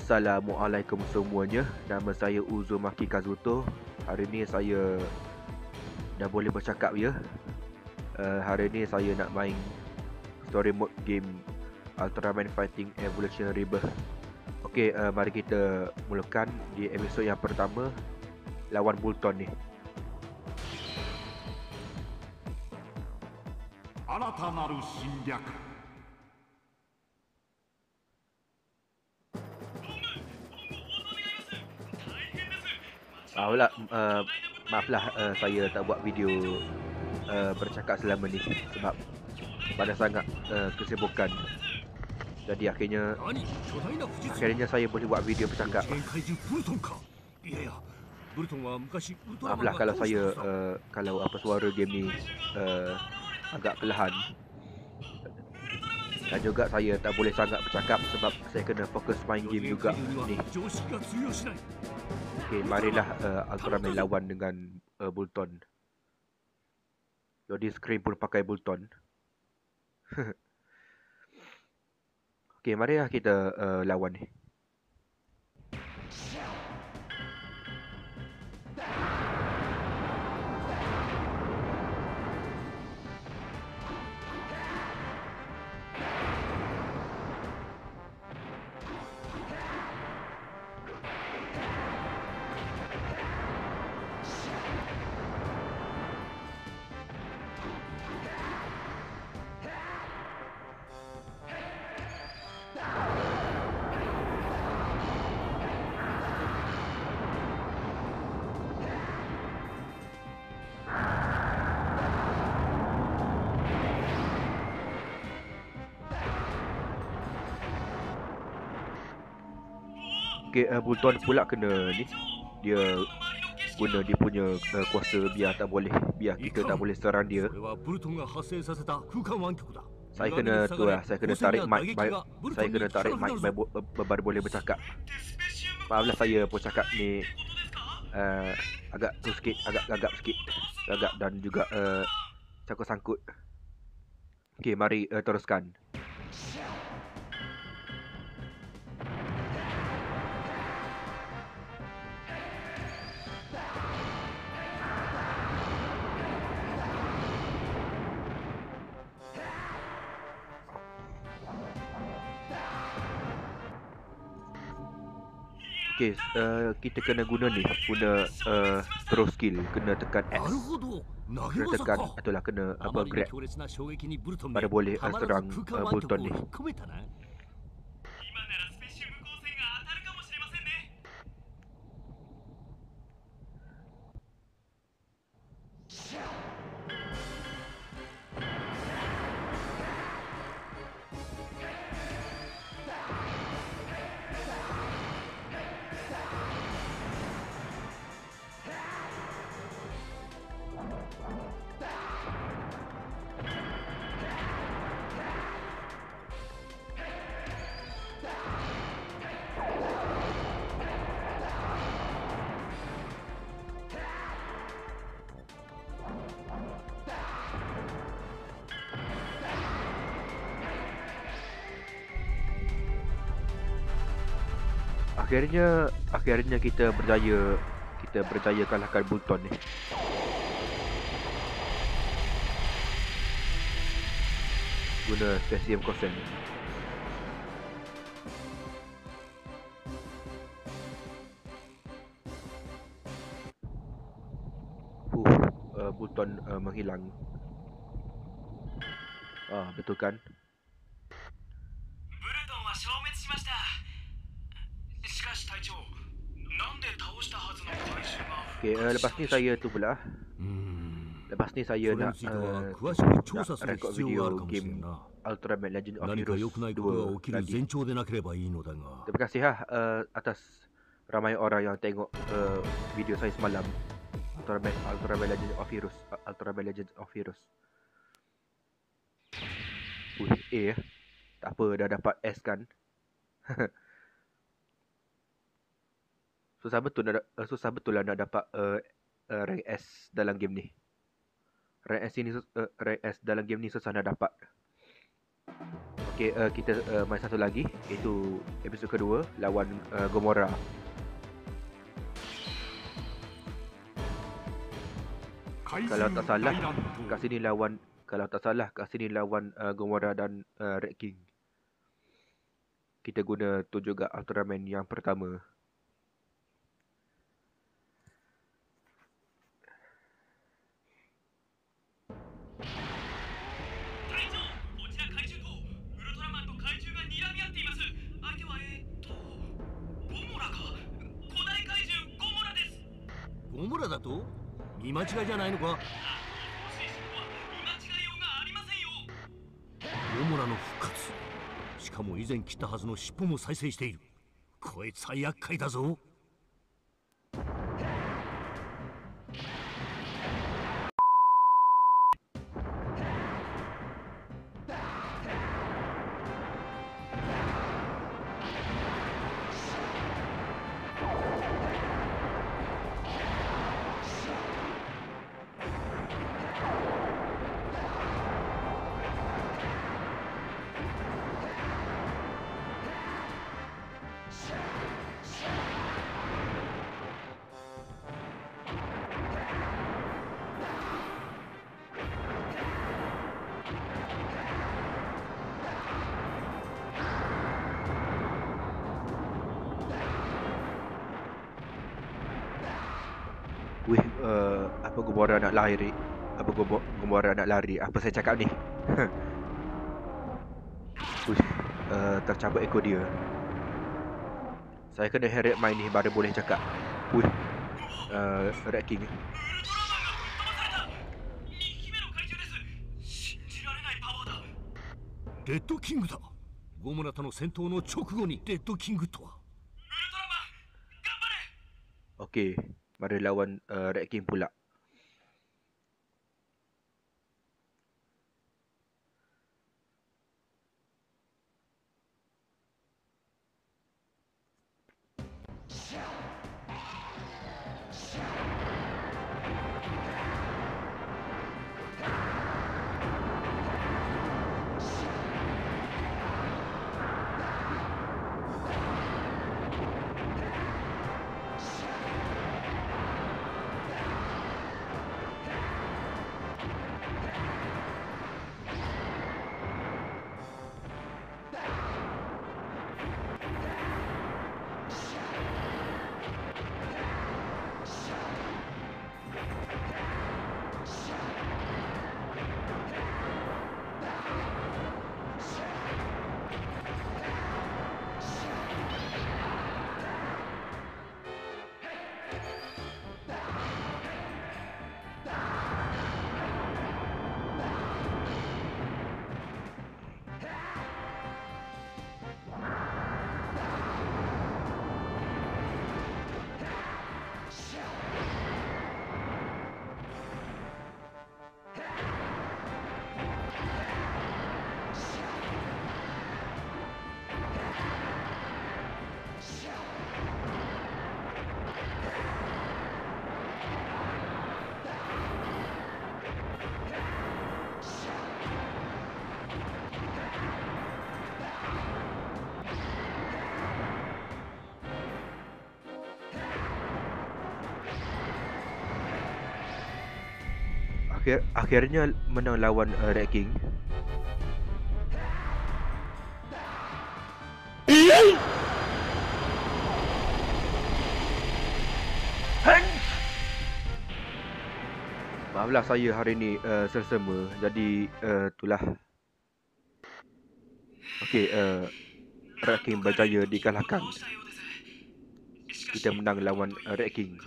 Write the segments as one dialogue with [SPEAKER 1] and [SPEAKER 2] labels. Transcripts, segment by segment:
[SPEAKER 1] Assalamualaikum semuanya. Nama saya Uzumaki Kazuto. Hari ni saya dah boleh bercakap ya. Hari ni saya nak main story mode game Ultraman Fighting Evolution Rebirth. Okey, mari kita mulakan di episod yang pertama lawan Bulton ni. Maaflah saya tak buat video bercakap selama ni sebab banyak sangat kesibukan. Jadi akhirnya saya boleh buat video bercakap. Maaflah kalau saya suara game ni agak perlahan. Dan juga saya tak boleh sangat bercakap sebab saya kena fokus main game juga ni. Okey, marilah Ultraman lawan dengan Bulton. Loading screen pun pakai Bulton. Okey, marilah kita lawan ni. Okay, Bulton pula kena ni. Dia guna dia punya kuasa biar kita tak boleh serang dia. Saya kena tarik mic baru boleh bercakap. Maaflah saya pun cakap ni agak gagap sikit dan juga sangkut-sangkut. Okey, mari teruskan. Okay, kita kena guna throw skill, kena tekan X, kena grab baru boleh serang Bulton ni. Akhirnya kita berjaya kalahkan Bulton ni. Guna Stasium Kosen. Bulton menghilang. Betul kan? Okay, lepas ni saya tu pula. Lepas ni saya nak rekod video game Ultraman Legend of Heroes 2 lagi. Terima kasih atas ramai orang yang tengok video saya semalam, Ultraman Legend of Heroes. Tak apa, dah dapat S kan. Susah betul lah nak dapat rank S dalam game ni. Rank S dalam game ni susah nak dapat. Okey, kita main satu lagi, iaitu episod kedua lawan Gomora. Kalau tak salah kat sini lawan Gomora dan Red King. Kita guna tu juga Ultraman yang pertama.
[SPEAKER 2] Gomora だと見間違いじゃないのか。ゴモラの復活。しかも以前切ったはずの尻尾も再生している。こいつは厄介だぞ。Wih, apa Gomora nak lari? Gomora nak lari? Apa saya cakap ni? Wih, tercabut ekor dia. Saya kena heret main ni baru boleh cakap. Wih, Red King. Red King だ。ゴモラとの戦闘の直後にレッドキングとは。
[SPEAKER 1] Okey, mari lawan Red King pula. Akhirnya menang lawan Red King. Maaflah saya hari ni selsema. Jadi itulah. Okey, Red King berjaya dikalahkan. Kita menang lawan Red King.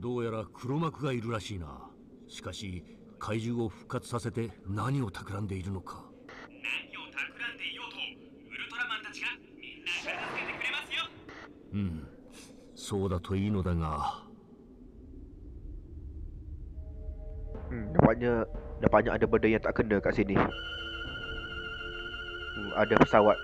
[SPEAKER 2] どうやら黒幕がいるらしいな。しかし怪獣を復活させて何を企んでいるのか。何を企んでいようとウルトラマンたちがみんな助けてくれますよ。うん、そうだといいのだが。
[SPEAKER 1] Nampaknya ada benda yang tak kena kat sini. Ada pesawat.